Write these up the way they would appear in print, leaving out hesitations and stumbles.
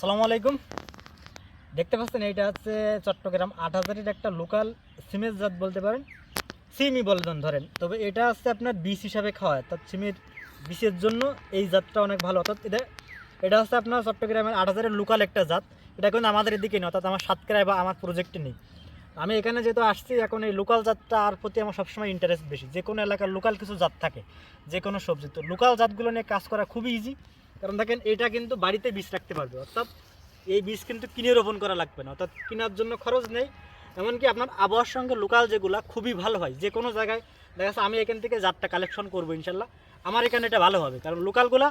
আসসালামু আলাইকুম। দেখতে পাচ্ছেন এইটা হচ্ছে চট্টগ্রাম ৮০০০-এর একটা লোকাল সিমের জাত বলতে পারেন, সিমই বলবেন ধরেন। তবে এটা হচ্ছে আপনার বীজ হিসাবে খাওয়ায়, অর্থাৎ সিমের বীজের জন্য এই জাতটা অনেক ভালো। অর্থাৎ এটা হচ্ছে আপনার চট্টগ্রামের ৮০০০-এর লোকাল একটা জাত। এটা কিন্তু আমাদের এদিকে নেই, অর্থাৎ আমার সাতক্ষীরায় বা আমার প্রজেক্টে নেই। আমি এখানে যেহেতু আসছি, এখন এই লোকাল জাতটা আর প্রতি আমার সবসময় ইন্টারেস্ট বেশি। যে কোনো এলাকার লোকাল কিছু জাত থাকে, যে কোনো সবজি, তো লোকাল জাতগুলো নিয়ে কাজ করা খুবই ইজি। কারণ দেখেন এটা কিন্তু বাড়িতে বীজ রাখতে পারবে, অর্থাৎ এই বীজ কিন্তু কিনে রোপণ করা লাগবে না, অর্থাৎ কেনার জন্য খরচ নেই। এমনকি আপনার আবহাওয়ার সঙ্গে লোকাল যেগুলো খুবই ভালো হয়, যে কোনো জায়গায় দেখা যাচ্ছে আমি এখান থেকে জাতটা কালেকশন করবো ইনশাল্লাহ, আমার এখানে এটা ভালো হবে। কারণ লোকালগুলো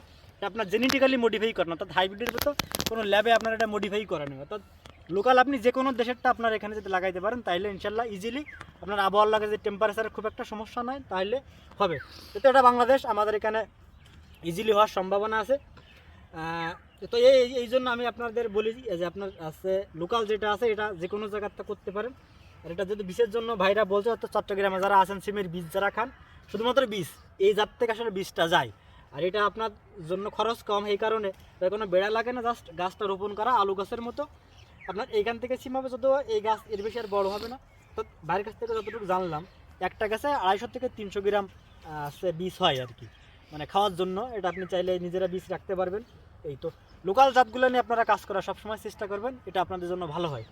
আপনার জেনেটিক্যালি মডিফাই করেন, অর্থাৎ হাইব্রিডের মতো কোনো ল্যাবে আপনার এটা মডিফাই করা নেই। অর্থাৎ লোকাল আপনি যে কোনো দেশেরটা আপনার এখানে যদি লাগাইতে পারেন, তাহলে ইনশাল্লাহ ইজিলি আপনার আবহাওয়ার লাগে যে টেম্পারেচারের খুব একটা সমস্যা নয়, তাহলে হবে। তো এটা বাংলাদেশ, আমাদের এখানে ইজিলি হওয়ার সম্ভাবনা আছে। তো এই জন্য আমি আপনাদের বলি যে আপনার আছে লোকাল যেটা আছে এটা যে কোনো জায়গাতে করতে পারেন। আর এটা যদি বীজের জন্য ভাইরা বলছে, অর্থাৎ চট্টগ্রামে যারা আছেন সিমের বীজ যারা খান, শুধুমাত্র বীজ এই জাত থেকে আসলে বীজটা যায়। আর এটা আপনার জন্য খরচ কম, এই কারণে কোনো বেড়া লাগে না, জাস্ট গাছটা রোপণ করা আলু গাছের মতো। আপনার এইখান থেকে সিম হবে, যদিও এই গাছ এর বেশি আর বড় হবে না। তো বাড়ির কাছ থেকে যতটুকু জানলাম, একটা গাছে ২৫০ থেকে ৩০০ গ্রাম সে বীজ হয় আর কি, মানে খাওয়ার জন্য। এটা আপনি চাইলে নিজেরা বীজ রাখতে পারবেন। এই তো লোকাল জাতগুলো নিয়ে আপনারা কাজ করার সবসময় চেষ্টা করবেন, এটা আপনাদের জন্য ভালো হয়।